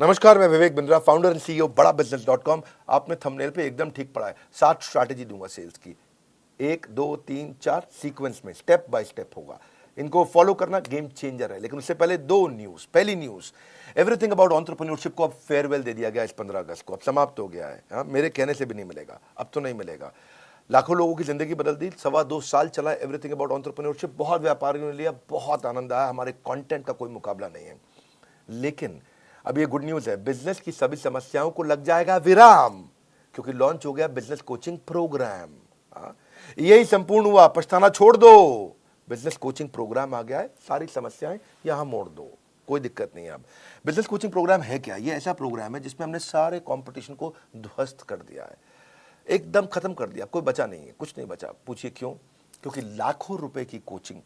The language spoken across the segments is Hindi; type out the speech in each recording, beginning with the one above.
नमस्कार, मैं Vivek Bindra, founder and CEO बड़ा बिजनेस.com। आपने थंबनेल पे एकदम ठीक पढ़ा है। 7 स्ट्रैटेजी दूंगा सेल्स की, 1 2 3 4 सीक्वेंस में, स्टेप बाय स्टेप होगा। इनको फॉलो करना गेम चेंजर है। लेकिन उससे पहले 2 न्यूज। पहली न्यूज, एवरीथिंग अबाउट एंटरप्रेन्योरशिप को अब फेयरवेल दे दिया गया इस 15 अगस्त को। अब समाप्त हो गया है। हाँ, मेरे कहने से भी नहीं मिलेगा, अब तो नहीं मिलेगा। लाखों लोगों की जिंदगी बदल दी। 2.25 साल चला एवरीथिंग अबाउट एंटरप्रेन्योरशिप। बहुत व्यापारियों ने लिया, बहुत आनंद आया। हमारे कंटेंट का कोई मुकाबला नहीं है। लेकिन अब ये गुड न्यूज है, बिजनेस की सभी समस्याओं को लग जाएगा विराम, क्योंकि लॉन्च हो गया बिजनेस कोचिंग प्रोग्राम। यही संपूर्ण हुआ, पछताना छोड़ दो। बिजनेस कोचिंग प्रोग्राम आ गया है, सारी समस्याएं यहां मोड़ दो, कोई दिक्कत नहीं है। अब बिजनेस कोचिंग प्रोग्राम है क्या? ये ऐसा प्रोग्राम है जिसमें हमने सारे कंपटीशन को ध्वस्त कर दिया है, एकदम खत्म कर दिया। कोई बचा नहीं है, कुछ नहीं बचा। पूछिए क्यों? क्योंकि लाखों रुपए की कोचिंग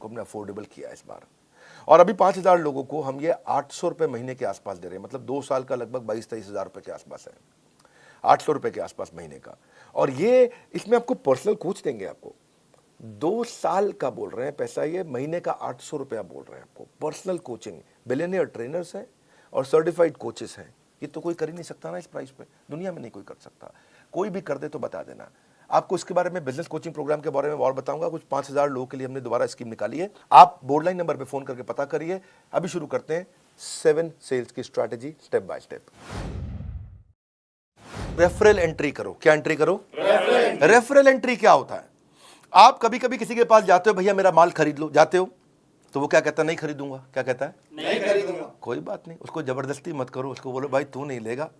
को हमने अफोर्डेबल किया इस बार। और अभी 5,000 लोगों को हम ये 800 रुपए महीने के आसपास दे रहे हैं। मतलब 2 साल का लगभग 22-23 हज़ार रुपए के आसपास है, 800 रुपए के आसपास महीने का। और ये इसमें आपको पर्सनल कोच देंगे। आपको 2 साल का बोल रहे हैं पैसा, ये महीने का 800 रुपया बोल रहे हैं आपको। पर्सनल कोचिंग, बिलियनियर ट्रेनर्स हैं और सर्टिफाइड कोचेस हैं। ये तो कोई कर ही नहीं सकता ना इस प्राइस पे, दुनिया में नहीं कोई कर सकता। कोई भी कर दे तो बता देना। आपको इसके बारे में, बिजनेस कोचिंग प्रोग्राम के बारे में और बताऊंगा। कुछ 5,000 लोगों के लिए हमने दोबारा स्कीम निकाली है। आप बोर्ड लाइन नंबर पे फोन करके पता करिए। अभी शुरू करते हैं 7 सेल्स की strategy, step by step. Referral entry करो। क्या एंट्री करो? रेफरल एंट्री क्या होता है? आप कभी कभी किसी के पास जाते हो, भैया मेरा माल खरीद लो, जाते हो तो वो क्या कहता है? नहीं खरीदूंगा। क्या कहता है? नहीं खरीदूंगा। कोई बात नहीं, उसको जबरदस्ती मत करो। उसको बोलो भाई तू नहीं लेगा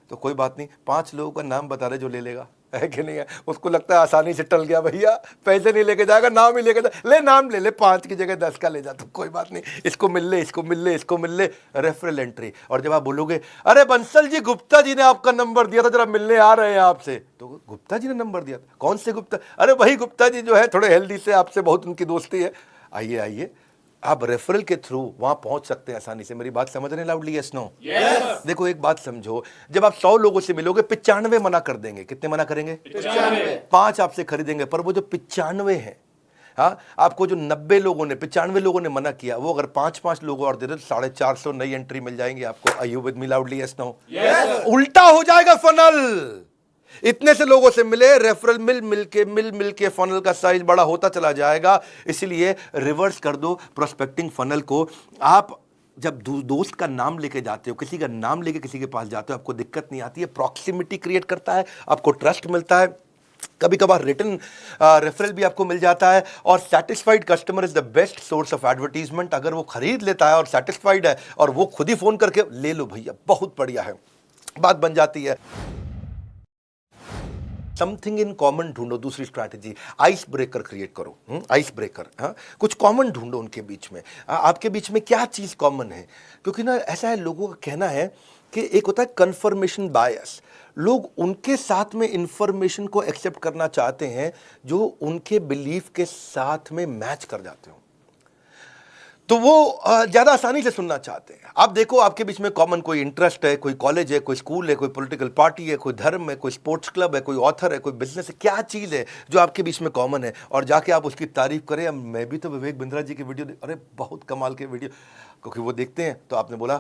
तो कोई बात नहीं, 5 लोगों का नाम बता रहे जो ले लेगा, है कि नहीं है? उसको लगता है आसानी से टल गया, भैया पैसे नहीं लेके जाएगा, नाम ही लेके जा, ले नाम ले ले, 5 की जगह 10 का ले जा, तो कोई बात नहीं, इसको मिल ले, इसको मिल ले, इसको मिल ले। Referral entry. और जब आप बोलोगे अरे बंसल जी, गुप्ता जी ने आपका नंबर दिया था, जरा मिलने आ रहे हैं आपसे, तो गुप्ता जी ने नंबर दिया था? कौन से गुप्ता? अरे वही गुप्ता जी जो है, थोड़े हेल्दी से, आपसे बहुत उनकी दोस्ती है। आइए आइए, आप रेफरल के थ्रू वहां पहुंच सकते हैं आसानी से। मेरी बात समझ रहे हैं लाउडली? Yes no? यस। देखो एक बात समझो, जब आप 100 लोगों से मिलोगे, 95 मना कर देंगे। कितने मना करेंगे? 95। 5 आपसे खरीदेंगे, पर वो जो 95 है, हाँ, आपको जो 90 लोगों ने, 95 लोगों ने मना किया, वो अगर 5-5 लोग और दे दे तो 450 नई एंट्री मिल जाएंगी आपको। Are you with me loudly? Yes no? Yes. उल्टा हो जाएगा फनल। इतने से लोगों से मिले, रेफरल मिल के फनल का साइज बड़ा होता चला जाएगा। इसलिए रिवर्स कर दो प्रोस्पेक्टिंग फनल को। आप जब दोस्त का नाम लेके जाते हो, किसी का नाम लेके किसी के पास जाते हो, आपको दिक्कत नहीं आती है। प्रॉक्सिमिटी क्रिएट करता है, आपको ट्रस्ट मिलता है। कभी कभार रिटर्न रेफरल भी आपको मिल जाता है। और satisfied customer is the best source of advertisement. अगर वो खरीद लेता है और सेटिस्फाइड है और वो खुद ही फोन करके ले लो भैया, बहुत बढ़िया है, बात बन जाती है। समथिंग इन कॉमन ढूंढो। दूसरी स्ट्रैटेजी, आइस ब्रेकर क्रिएट करो। आइस ब्रेकर, हाँ, कुछ कॉमन ढूंढो उनके बीच में। आपके बीच में क्या चीज कॉमन है? क्योंकि ना ऐसा है, लोगों का कहना है कि एक होता है कंफर्मेशन बायस। लोग उनके साथ में इंफॉर्मेशन को एक्सेप्ट करना चाहते हैं जो उनके बिलीफ के साथ में मैच कर जाते हो, तो वो ज्यादा आसानी से सुनना चाहते हैं। आप देखो, आपके बीच में कॉमन कोई इंटरेस्ट है, कोई कॉलेज है, कोई स्कूल है, कोई पॉलिटिकल पार्टी है, कोई धर्म है, कोई स्पोर्ट्स क्लब है, कोई ऑथर है, कोई बिजनेस है। क्या चीज है जो आपके बीच में कॉमन है? और जाके आप उसकी तारीफ करें। मैं भी तो विवेक बिंद्रा जी की वीडियो अरे बहुत कमाल के वीडियो, क्योंकि वो देखते हैं तो आपने बोला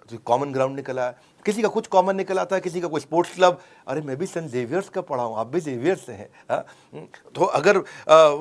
तो कॉमन ग्राउंड निकला है। किसी का कुछ कॉमन निकल आता है, किसी का कोई स्पोर्ट्स क्लब। अरे मैं भी सेंट जेवियर्स का पढ़ा हूँ, आप भी जेवियर्स से हैं, हाँ? तो अगर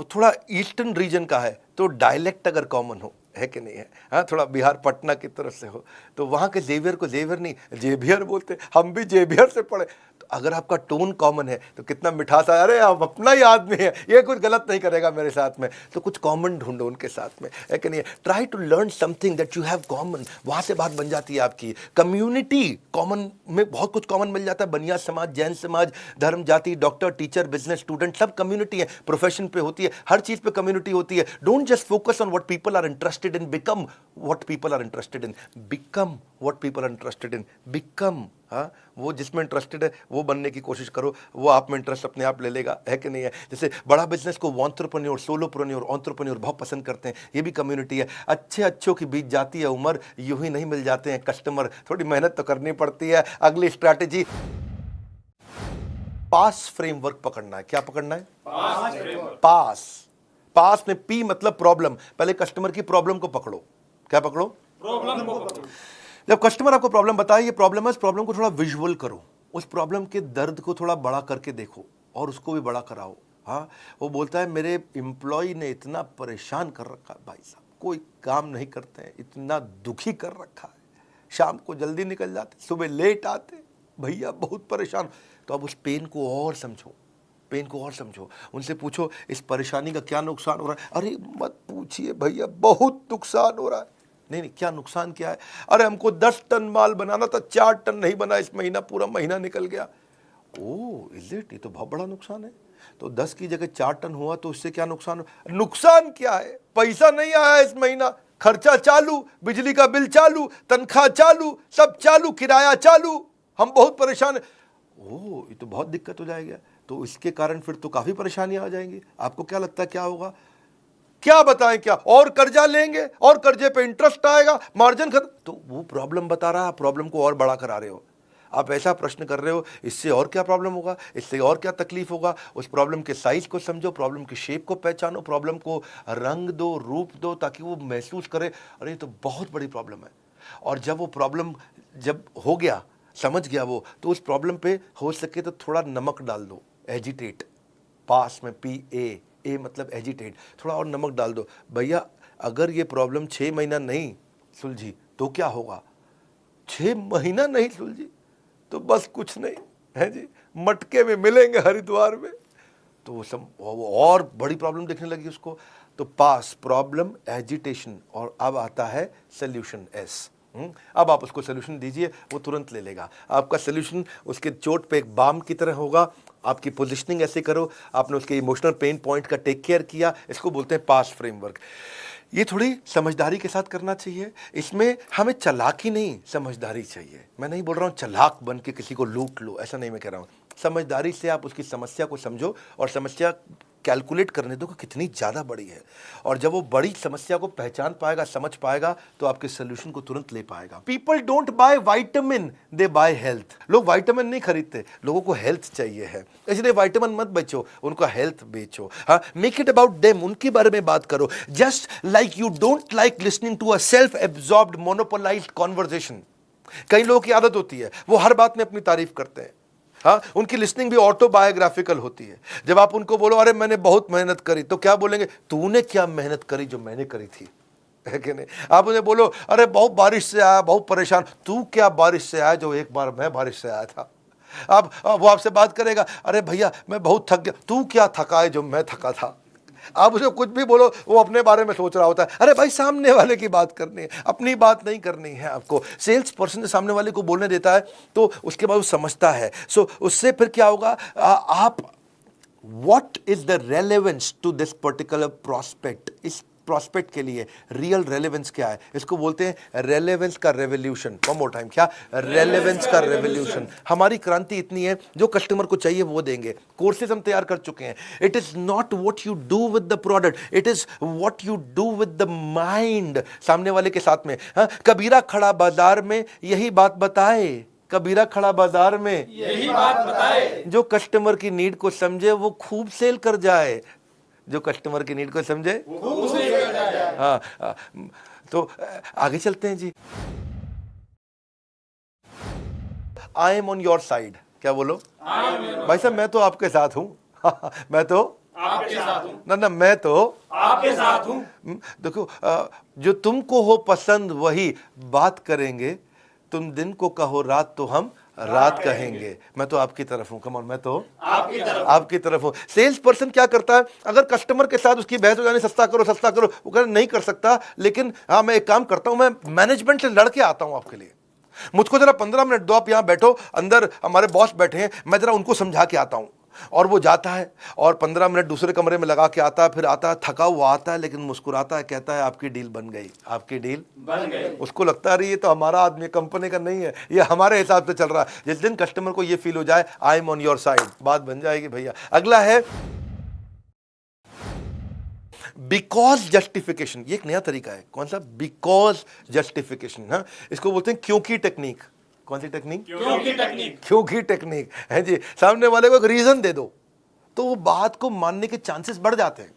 थोड़ा ईस्टर्न रीजन का है तो डायलेक्ट अगर कॉमन हो, है कि नहीं है? हाँ, थोड़ा बिहार पटना की तरफ से हो तो वहाँ के जेवियर को जेवियर नहीं जेवियर बोलते। हम भी जेवियर से पढ़े। तो अगर आपका टोन कॉमन है तो कितना मिठास है। अरे आप अपना ही आदमी है, ये कुछ गलत नहीं करेगा मेरे साथ में। तो कुछ कॉमन ढूंढो उनके साथ में, है कि नहीं? Try to learn something that you have common. वहाँ से बात बन जाती है आपकी। कम्युनिटी कॉमन में बहुत कुछ कॉमन मिल जाता है। बनिया समाज, जैन समाज, धर्म, जाति, डॉक्टर, टीचर, बिजनेस, स्टूडेंट, सब कम्युनिटी है। प्रोफेशन पे होती है, हर चीज पे कम्युनिटी होती है। Don't just focus on what people are interested in, become what people are interested in. Become what people are interested in. Become, हाँ, वो जिसमें इंटरेस्टेड है वो बनने की कोशिश करो। वो आप में इंटरेस्ट अपने आप ले लेगा, है कि नहीं है? जैसे बड़ा बिजनेस को एंटरप्रेन्योर, सोलोप्रेन्योर, एंटरप्रेन्योर बहुत पसंद करते हैं। ये भी कम्युनिटी है। अच्छे अच्छों की बीत जाती है उम्र, यूं ही नहीं मिल जाते हैं कस्टमर। थोड़ी मेहनत तो करनी पड़ती है। अगली स्ट्रैटेजी, पास फ्रेमवर्क पकड़ना है। क्या पकड़ना है? पास। पास में पी मतलब प्रॉब्लम। पहले कस्टमर की प्रॉब्लम को पकड़ो। क्या पकड़ो? प्रॉब्लम को पकड़ो। जब कस्टमर आपको प्रॉब्लम बताए ये प्रॉब्लम है, इस प्रॉब्लम को थोड़ा विजुअल करो, उस प्रॉब्लम के दर्द को थोड़ा बड़ा करके देखो और उसको भी बड़ा कराओ। हाँ, वो बोलता है मेरे एम्प्लॉय ने इतना परेशान कर रखा है भाई साहब, कोई काम नहीं करते हैं, इतना दुखी कर रखा है, शाम को जल्दी निकल जाते, सुबह लेट आते, भैया बहुत परेशान। तो अब उस पेन को और समझो, पेन को और समझो, उनसे पूछो इस परेशानी का क्या नुकसान हो रहा है। अरे मत पूछिए भैया, बहुत नुकसान हो रहा है। नहीं, क्या नुकसान क्या है? अरे हमको 10 टन माल बनाना था, 4 टन नहीं बना इस महीना, पूरा महीना निकल गया। ओह इज इट, ये तो बहुत बड़ा नुकसान है। तो 10 की जगह 4 टन हुआ तो इससे क्या नुकसान? नुकसान क्या है? पैसा नहीं आया इस महीना, खर्चा चालू, बिजली का बिल चालू, तनख्वाह चालू, सब चालू, किराया चालू, हम बहुत परेशान है। ओह ये तो बहुत दिक्कत हो जाएगी। तो इसके कारण फिर तो काफी परेशानियां आ जाएंगी। आपको क्या लगता है क्या होगा? क्या बताएं, क्या और कर्जा लेंगे और कर्जे पे इंटरेस्ट आएगा, मार्जिन खत्म। तो वो प्रॉब्लम बता रहा है, प्रॉब्लम को और बड़ा करा रहे हो। आप ऐसा प्रश्न कर रहे हो, इससे और क्या प्रॉब्लम होगा, इससे और क्या तकलीफ होगा। उस प्रॉब्लम के साइज को समझो, प्रॉब्लम की शेप को पहचानो, प्रॉब्लम को रंग दो, रूप दो, ताकि वो महसूस करे अरे ये तो बहुत बड़ी प्रॉब्लम है। और जब वो प्रॉब्लम जब हो गया, समझ गया वो, तो उस प्रॉब्लम पे हो सके तो थोड़ा नमक डाल दो, एजिटेट, पास में PA मतलब एजिटेट, थोड़ा और नमक डाल दो। भैया अगर ये प्रॉब्लम 6 महीना नहीं सुलझी तो क्या होगा? 6 महीना नहीं सुलझी तो बस कुछ नहीं है जी, मटके में मिलेंगे हरिद्वार में। तो वो और बड़ी प्रॉब्लम देखने लगी उसको। तो पास, प्रॉब्लम, एजिटेशन, और अब आता है सोल्यूशन S। अब आप उसको सोल्यूशन दीजिए, वो तुरंत ले लेगा। आपका सोल्यूशन उसके चोट पे एक बाम की तरह होगा। आपकी पोजीशनिंग ऐसे करो, आपने उसके इमोशनल पेन पॉइंट का टेक केयर किया, इसको बोलते हैं पास फ्रेमवर्क। ये थोड़ी समझदारी के साथ करना चाहिए। इसमें हमें चालाकी नहीं, समझदारी चाहिए। मैं नहीं बोल रहा हूँ चालाक बन के किसी को लूट लो, ऐसा नहीं मैं कह रहा हूँ। समझदारी से आप उसकी समस्या को समझो और समस्या कैलकुलेट करने दो कि कितनी ज़्यादा बड़ी है। और जब वो बड़ी समस्या को पहचान पाएगा, समझ पाएगा, तो आपके सोल्यूशन को तुरंत ले पाएगा। People don't buy vitamin, they by health. लोग वाइटामिन नहीं खरीदते, लोगों को हेल्थ चाहिए है, इसलिए वाइटामिन मत बेचो, उनका हेल्थ बेचो। हाँ, मेक इट अबाउट देम, उनके बारे में बात करो। Just like you don't like listening to a self absorbed monopolized conversation. कई लोगों की आदत होती है, वो हर बात में अपनी तारीफ करते हैं। हाँ, उनकी लिसनिंग भी ऑटोबायोग्राफिकल होती है। जब आप उनको बोलो अरे मैंने बहुत मेहनत करी, तो क्या बोलेंगे? तूने क्या मेहनत करी जो मैंने करी थी, है कि नहीं? आप उन्हें बोलो अरे बहुत बारिश से आया, बहुत परेशान, तू क्या बारिश से आया जो एक बार मैं बारिश से आया था। वो आपसे बात करेगा अरे भैया मैं बहुत थक गया, तू क्या थका है जो मैं थका था। आप उसे कुछ भी बोलो, वो अपने बारे में सोच रहा होता है। अरे भाई सामने वाले की बात करनी है, अपनी बात नहीं करनी है आपको। सेल्स पर्सन सामने वाले को बोलने देता है तो उसके बाद वो समझता है। सो उससे फिर क्या होगा, आप what is the relevance to this particular prospect, इस प्रोस्पेक्ट के लिए रियल रेलेवेंस क्या है, इसको बोलते हैं रेलेवेंस का रेवोल्यूशन। वन मोर टाइम, क्या? रेलेवेंस का रेवोल्यूशन। हमारी क्रांति इतनी है, जो कस्टमर को चाहिए वो देंगे। कोर्सेज हम तैयार कर चुके हैं। It is not what you do with the product, it is what you do with the mind. सामने वाले के साथ में, हाँ, कबीरा खड़ा बाजार में यही बात बताए, कबीरा खड़ा बाजार में यही बात बताए, जो कस्टमर की नीड को समझे वो खूब सेल कर जाए, जो कस्टमर की नीड को समझे उसे कर जाए। हाँ, तो आगे चलते हैं जी। I am on your side. क्या बोलो? भाई साहब मैं तो आपके साथ हूं। मैं तो आपके साथ हूँ, ना मैं तो आपके साथ हूँ। देखो, जो तुमको हो पसंद वही बात करेंगे, तुम दिन को कहो रात तो हम रात कहेंगे। मैं तो आपकी तरफ हूं, कम ऑन, मैं तो आपकी तरफ हूं। सेल्स पर्सन क्या करता है, अगर कस्टमर के साथ उसकी बहस हो जानी, सस्ता करो सस्ता करो, वो कहना नहीं कर सकता, लेकिन हाँ मैं एक काम करता हूं, मैं मैनेजमेंट से लड़के आता हूं आपके लिए, मुझको जरा 15 मिनट दो, आप यहां बैठो, अंदर हमारे बॉस बैठे हैं, मैं जरा उनको समझा के आता हूं। और वो जाता है और 15 मिनट दूसरे कमरे में लगा के आता है, फिर आता है थका हुआ आता है, लेकिन मुस्कुराता है, कहता है आपकी डील बन गई, आपकी डील बन गए। उसको लगता है ये तो हमारा आदमी, कंपनी का नहीं है, ये हमारे हिसाब से चल रहा है। जिस दिन कस्टमर को ये फील हो जाए आई एम ऑन योर साइड, बात बन जाएगी भैया। अगला है बिकॉज जस्टिफिकेशन। ये एक नया तरीका है। कौन सा? Because justification. हाँ, इसको बोलते हैं क्योंकि टेक्निक। कौन सी टेक्निक? क्योंकि टेक्निक। क्योंकि टेक्निक है जी। सामने वाले को एक रीजन दे दो तो वो बात को मानने के चांसेस बढ़ जाते हैं।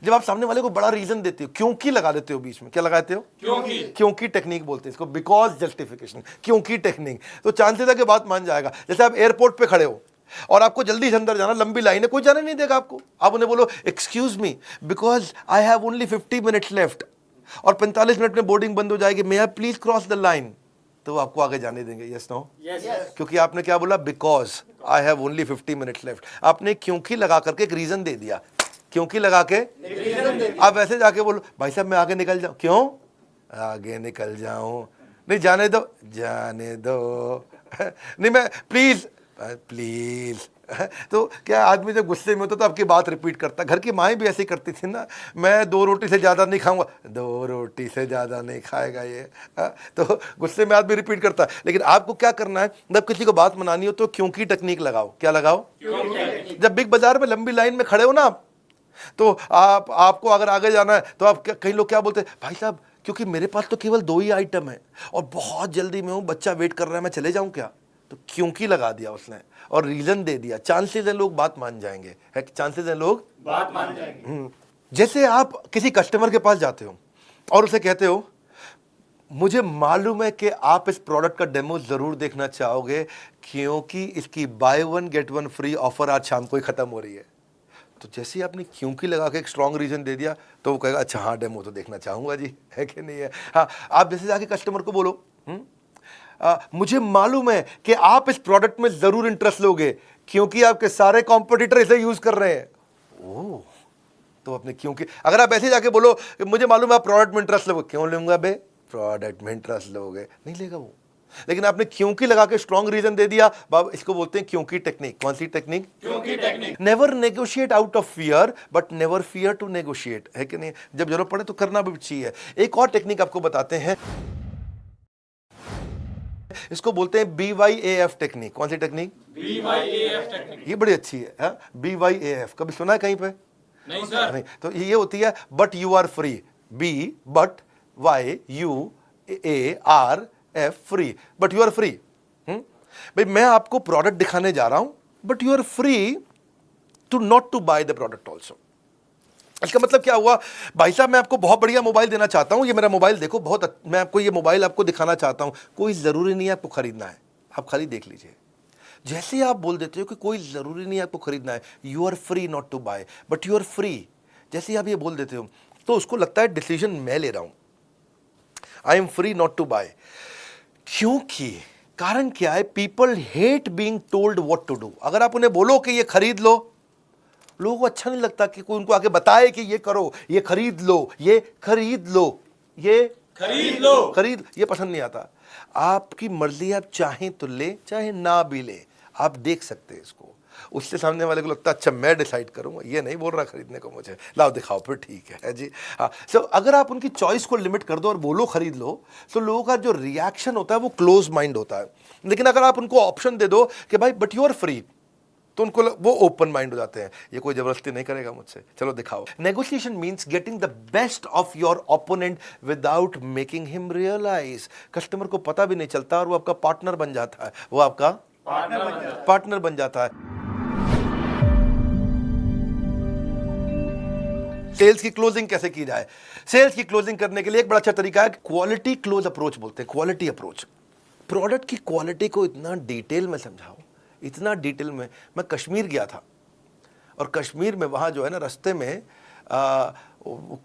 जब आप सामने वाले को बड़ा रीजन देते हो, क्योंकि लगा देते हो बीच में, क्या लगाते हो? क्योंकि टेक्निक बोलते हैं इसको, बिकॉज जस्टिफिकेशन, क्योंकि टेक्निक। तो चांसेस है कि बात मान जाएगा। जैसे आप एयरपोर्ट पे खड़े हो और आपको जल्दी से अंदर जाना, लंबी लाइन है, कोई जाने नहीं देगा आपको। आप उन्हें बोलो excuse me because I have only 50 minutes left और 45 मिनट में बोर्डिंग बंद हो जाएगी, may I please cross the line, तो आपको आगे जाने देंगे। Yes no? क्योंकि आपने क्या बोला? Because I have only 50 minutes left. आपने क्योंकि लगा करके एक रीजन दे दिया, क्योंकि लगा के आप ऐसे जाके बोलो भाई साहब मैं आगे निकल जाऊं, क्यों आगे निकल जाऊं? नहीं जाने दो, जाने दो नहीं मैं प्लीज प्लीज। तो क्या आदमी जब गुस्से में होता तो आपकी बात रिपीट करता। घर की माएँ भी ऐसी करती थी ना, मैं 2 रोटी से ज़्यादा नहीं खाऊंगा, 2 रोटी से ज़्यादा नहीं खाएगा ये। तो गुस्से में आदमी रिपीट करता है। लेकिन आपको क्या करना है, जब किसी को बात मनानी हो तो क्योंकि टेक्निक लगाओ। क्या लगाओ? जब बिग बाजार में लंबी लाइन में खड़े हो ना आप, तो आपको अगर आगे जाना है तो आप कई लोग क्या बोलते हैं, भाई साहब क्योंकि मेरे पास तो केवल 2 ही आइटम है और बहुत जल्दी में हूँ, बच्चा वेट कर रहा है, मैं चले जाऊँ क्या? तो क्योंकि लगा दिया उसने और रीजन दे दिया। चांसेस है लोग बात मान जाएंगे, है चांसेस है लोग बात मान जाएंगे। जैसे आप किसी कस्टमर के पास जाते हो और उसे कहते हो मुझे मालूम है कि आप इस प्रोडक्ट का डेमो जरूर देखना चाहोगे क्योंकि इसकी बाय 1 गेट 1 फ्री ऑफर आज शाम को ही खत्म हो रही है। तो जैसे ही आपने क्योंकि लगा के एक स्ट्रॉन्ग रीजन दे दिया तो वो कहेगा अच्छा हाँ डेमो तो देखना चाहूंगा जी, है कि नहीं है? हाँ, आप जैसे जाके कस्टमर को बोलो मुझे मालूम है कि आप इस प्रोडक्ट में जरूर इंटरेस्ट लोगे क्योंकि आपके सारे कॉम्पिटिटर इसे यूज कर रहे हैं। ओह, तो अपने क्योंकि अगर आप ऐसे जाके बोलो मुझे मालूम है आप प्रोडक्ट में इंटरेस्ट लोगे, क्यों लूंगा बे, प्रोडक्ट में इंटरेस्ट लोगे, नहीं लेगा वो। लेकिन आपने क्योंकि लगा के स्ट्रॉन्ग रीजन दे दिया, बाब इसको बोलते हैं क्योंकि टेक्निक। कौन सी टेक्निक? क्योंकि technique. Never negotiate out of fear but never fear to negotiate, है कि नहीं? जब जरूरत पड़े तो करना भी चाहिए। एक और टेक्निक आपको बताते हैं, इसको बोलते हैं BYAF टेक्निक। कौन सी टेक्निक? BYAF technique. ये बड़ी अच्छी है। BYAF कभी सुना है कहीं पे? नहीं सर। नहीं। तो ये होती है but you are free, be but YUARF free, but you are free. भाई मैं आपको प्रोडक्ट दिखाने जा रहा हूं but you are free to not to buy the product also. इसका मतलब क्या हुआ, भाई साहब मैं आपको बहुत बढ़िया मोबाइल देना चाहता हूं, ये मेरा मोबाइल देखो, मैं आपको ये मोबाइल आपको दिखाना चाहता हूं, कोई जरूरी नहीं है आपको खरीदना है, आप खाली देख लीजिए। जैसे आप बोल देते हो कि कोई जरूरी नहीं है आपको खरीदना है, you are free not to buy but you are free, जैसे आप ये बोल देते हो तो उसको लगता है डिसीजन मैं ले रहा हूं, I am free not to buy. क्योंकि कारण क्या है, people hate being told what to do. अगर आप उन्हें बोलो कि ये खरीद लो, लोगों को अच्छा नहीं लगता कि कोई उनको आगे बताए कि ये करो, ये खरीद लो, ये खरीद लो, ये खरीद लो, खरीद, ये पसंद नहीं आता। आपकी मर्जी, आप चाहें तो ले चाहे ना भी ले, आप देख सकते हैं इसको। उससे सामने वाले को लगता है अच्छा मैं डिसाइड करूंगा, ये नहीं बोल रहा खरीदने को मुझे, लाओ दिखाओ फिर ठीक है जी। हाँ, सो अगर आप उनकी चॉइस को लिमिट कर दो और बोलो खरीद लो, तो लोगों का जो रिएक्शन होता है वो क्लोज माइंड होता है। लेकिन अगर आप उनको ऑप्शन दे दो कि भाई बट यू आर फ्री, तो उनको वो ओपन माइंड हो जाते हैं, ये कोई जबरदस्ती नहीं करेगा मुझसे, चलो दिखाओ। Negotiation means getting the best of your opponent without making him realise. Customer को पता भी नहीं चलता और वो आपका पार्टनर बन जाता है, वो आपका पार्टनर बन जाता है। सेल्स की क्लोजिंग कैसे की जाए? सेल्स की क्लोजिंग करने के लिए एक बड़ा अच्छा तरीका है, क्वालिटी क्लोज अप्रोच बोलते हैं, क्वालिटी अप्रोच। प्रोडक्ट की क्वालिटी को इतना डिटेल में समझाओ, इतना डिटेल में। मैं कश्मीर गया था और कश्मीर में वहाँ जो है ना, रास्ते में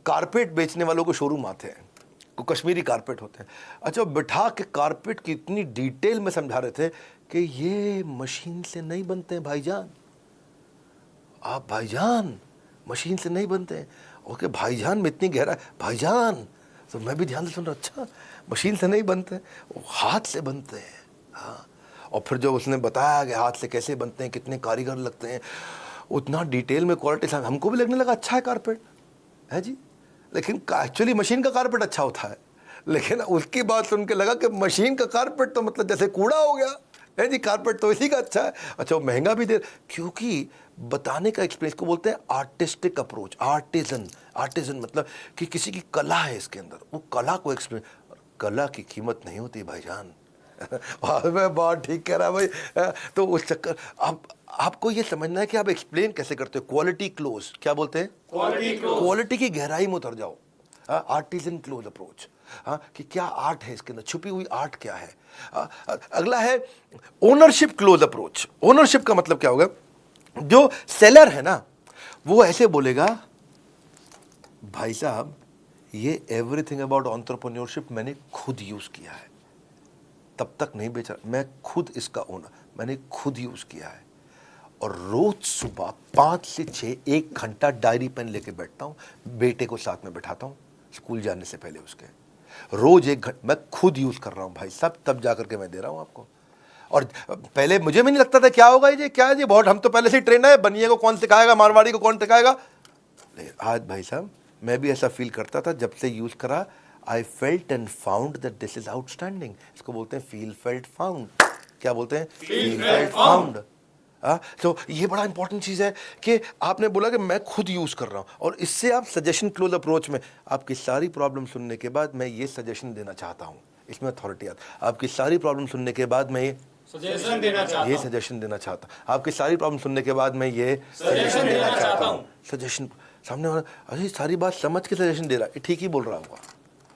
कारपेट बेचने वालों को शोरूम आते हैं, को कश्मीरी कारपेट होते हैं। अच्छा, बिठा के कारपेट की इतनी डिटेल में समझा रहे थे कि ये मशीन से नहीं बनते हैं भाईजान, आप भाईजान मशीन से नहीं बनते हैं। ओके भाईजान में इतनी गहरा, भाईजान तो मैं भी ध्यान से सुन रहा, अच्छा मशीन से नहीं बनते, वो हाथ से बनते हैं। हाँ, और फिर जो उसने बताया कि हाथ से कैसे बनते हैं, कितने कारीगर लगते हैं, उतना डिटेल में क्वालिटी, हमको भी लगने लगा अच्छा है कारपेट है जी। लेकिन एक्चुअली मशीन का कारपेट अच्छा होता है, लेकिन उसकी बात सुन के लगा कि मशीन का कारपेट तो मतलब जैसे कूड़ा हो गया है जी, कारपेट तो इसी का अच्छा है। अच्छा, वो महंगा भी दे, क्योंकि बताने का एक्सपीरियंस को बोलते हैं आर्टिस्टिक अप्रोच। आर्टिजन मतलब कि किसी की कला है इसके अंदर, वो कला को एक्सपीरियंस। कला की कीमत नहीं होती भाईजान। मैं बहुत ठीक कह रहा भाई। तो उस चक्कर, अब आपको ये समझना है कि आप एक्सप्लेन कैसे करते हो। क्वालिटी क्लोज, क्या बोलते हैं? Quality close. क्वालिटी की गहराई में उतर जाओ। आर्टिजन क्लोज अप्रोच, कि क्या आर्ट है इसके अंदर, छुपी हुई आर्ट क्या है। अगला है ओनरशिप क्लोज अप्रोच। ओनरशिप का मतलब क्या होगा? जो सेलर है ना, वो ऐसे बोलेगा, भाई साहब ये एवरीथिंग अबाउट एंटरप्रेन्योरशिप मैंने खुद यूज किया है, तब तक नहीं बेचा, मैं खुद इसका ओनर, मैंने खुद यूज किया है। और रोज सुबह 5 से 6 1 घंटा डायरी पेन लेके बैठता हूँ, बेटे को साथ में बैठाता हूँ स्कूल जाने से पहले उसके, रोज 1 घंटा मैं खुद यूज कर रहा हूँ भाई साहब, तब जाकर के मैं दे रहा हूँ आपको। और पहले मुझे भी नहीं लगता था क्या होगा ये, क्या है ये, बहुत हम तो पहले से ही ट्रेन है, बनिए को कौन सिखाएगा, मारवाड़ी को कौन सिखाएगा। आज भाई साहब मैं भी ऐसा फील करता था, जब से यूज करा I felt and found that this is outstanding. इसको बोलते हैं फील फेल्ट फाउंड। क्या बोलते हैं? Feel felt found. तो ये बड़ा इंपॉर्टेंट चीज है कि आपने बोला कि मैं खुद यूज कर रहा हूं, और इससे आप सजेशन क्लोज अप्रोच में आपकी सारी प्रॉब्लम सुनने के बाद मैं ये सजेशन देना चाहता हूं, इसमें अथॉरिटी आता। आपकी सारी प्रॉब्लम सुनने के बाद मैं सजेशन देना चाहता ये हूं। सजेशन देना चाहता हूं। आपकी सारी प्रॉब्लम सुनने के बाद मैं ये सजेशन देना चाहता हूं। सजेशन सामने वाला अरे सारी बात समझ के सजेशन दे रहा है, ये ठीक ही बोल रहा होगा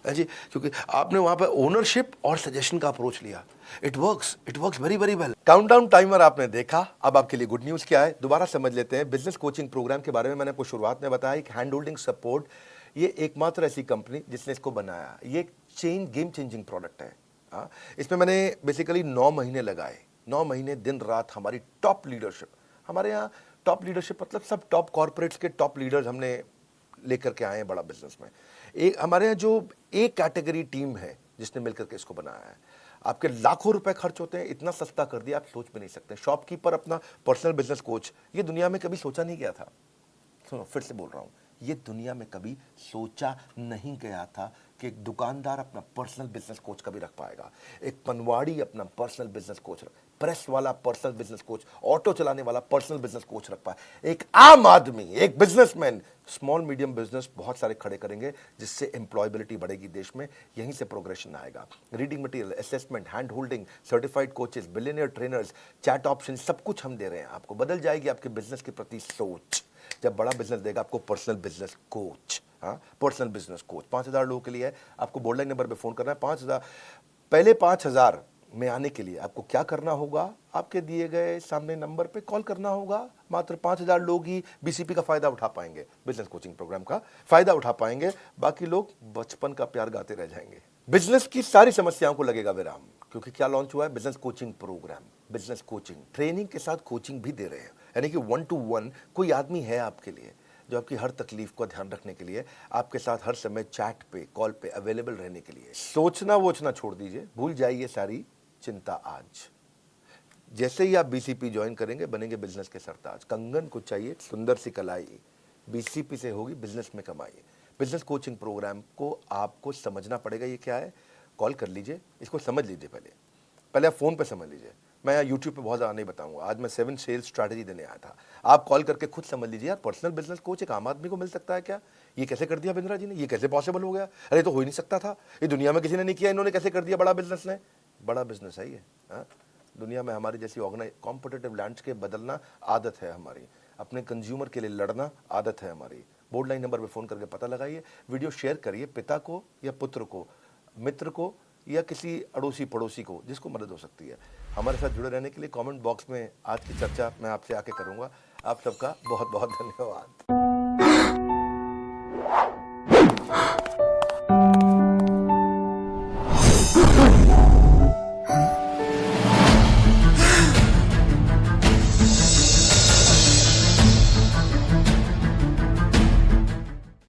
है जी, क्योंकि आपने वहां पर ओनरशिप और सजेशन का अप्रोच लिया। It works very very well. Countdown timer आपने देखा, अब आपके लिए गुड न्यूज क्या है दोबारा समझ लेते हैं। बिजनेस कोचिंग प्रोग्राम के बारे में मैंने आपको शुरुआत में बताया कि हैंड होल्डिंग सपोर्ट, ये एकमात्र ऐसी कंपनी जिसने इसको बनाया। ये एक गेम चेंजिंग प्रोडक्ट है। इसमें मैंने बेसिकली 9 महीने लगाए, 9 महीने दिन रात हमारी टॉप लीडरशिप, हमारे यहाँ टॉप लीडरशिप मतलब सब टॉप कॉर्पोरेट्स के टॉप लीडर्स हमने लेकर के आए हैं बड़ा बिजनेस में। एक हमारे यहाँ जो एक कैटेगरी टीम है जिसने मिलकर के इसको बनाया है। आपके लाखों रुपए खर्च होते हैं, इतना सस्ता कर दिया आप सोच भी नहीं सकते। शॉपकीपर अपना पर्सनल बिजनेस कोच, ये दुनिया में कभी सोचा नहीं गया था। सुनो फिर से बोल रहा हूँ, ये दुनिया में कभी सोचा नहीं गया था कि एक दुकानदार अपना पर्सनल बिजनेस कोच कभी रख पाएगा, एक पनवाड़ी अपना पर्सनल बिजनेस कोच, प्रेस वाला पर्सनल बिजनेस कोच, ऑटो चलाने वाला पर्सनल बिजनेस कोच रख पाए। एक आम आदमी, एक बिजनेसमैन, स्मॉल मीडियम बिजनेस बहुत सारे खड़े करेंगे, जिससे एम्प्लॉयबिलिटी बढ़ेगी देश में, यहीं से प्रोग्रेशन आएगा। Reading material, assessment, hand holding, certified coaches, billionaire trainers, chat option, सब कुछ हम दे रहे हैं आपको। बदल जाएगी आपके बिजनेस के प्रति सोच जब बड़ा बिजनेस देगा आपको personal business coach. Personal business coach 5000 लोगों के लिए है। आपको बोर्डलाइन नंबर पे फोन करना है। 5000 पहले 5000 में आने के लिए आपको क्या करना होगा? आपके दिए गए सामने नंबर पे कॉल करना होगा। मात्र 5000 लोग ही बीसीपी का फायदा उठा पाएंगे, बिजनेस कोचिंग प्रोग्राम का फायदा उठा पाएंगे, बाकी लोग बचपन का प्यार गाते रह जाएंगे। बिजनेस की सारी समस्याओं को लगेगा विराम, क्योंकि क्या लॉन्च हुआ है? Business coaching programme. Business coaching training के साथ कोचिंग भी दे रहे हैं, यानी कि 1 to 1 कोई आदमी है आपके लिए जो आपकी हर तकलीफ को ध्यान रखने के लिए, आपके साथ हर समय चैट पे कॉल पे अवेलेबल रहने के लिए। सोचना वोचना छोड़ दीजिए, भूल जाइए सारी चिंता। आज जैसे ही आप बीसीपी ज्वाइन करेंगे बनेंगे बिजनेस के सरताज। कंगन को चाहिए सुंदर सी कलाई, बीसीपी से होगी बिजनेस में कमाई। बिजनेस कोचिंग प्रोग्राम को आपको समझना पड़ेगा ये क्या है। कॉल कर लीजिए, इसको समझ लीजिए, पहले आप फोन पे समझ लीजिए। मैं यहाँ यूट्यूब पे बहुत ज़्यादा नहीं बताऊंगा, आज मैं 7 सेल्स स्ट्रैटेजी देने आया था। आप कॉल करके खुद समझ लीजिए यार, पर्सनल बिजनेस कोच एक आम आदमी को मिल सकता है क्या? ये कैसे कर दिया बिंद्रा जी ने, ये कैसे पॉसिबल हो गया? अरे तो हो ही नहीं सकता था, ये दुनिया में किसी ने नहीं किया, इन्होंने कैसे कर दिया? बड़ा बिजनेस ने, बड़ा बिजनेस है ये। दुनिया में हमारी जैसी कॉम्पिटिटिव लैंडस्केप बदलना आदत है हमारी, अपने कंज्यूमर के लिए लड़ना आदत है हमारी। बोर्ड लाइन नंबर पे फोन करके पता लगाइए, वीडियो शेयर करिए पिता को या पुत्र को, मित्र को या किसी अड़ोसी पड़ोसी को जिसको मदद हो सकती है। हमारे साथ जुड़े रहने के लिए कमेंट बॉक्स में आज की चर्चा मैं आपसे आके करूंगा। आप सबका बहुत बहुत धन्यवाद।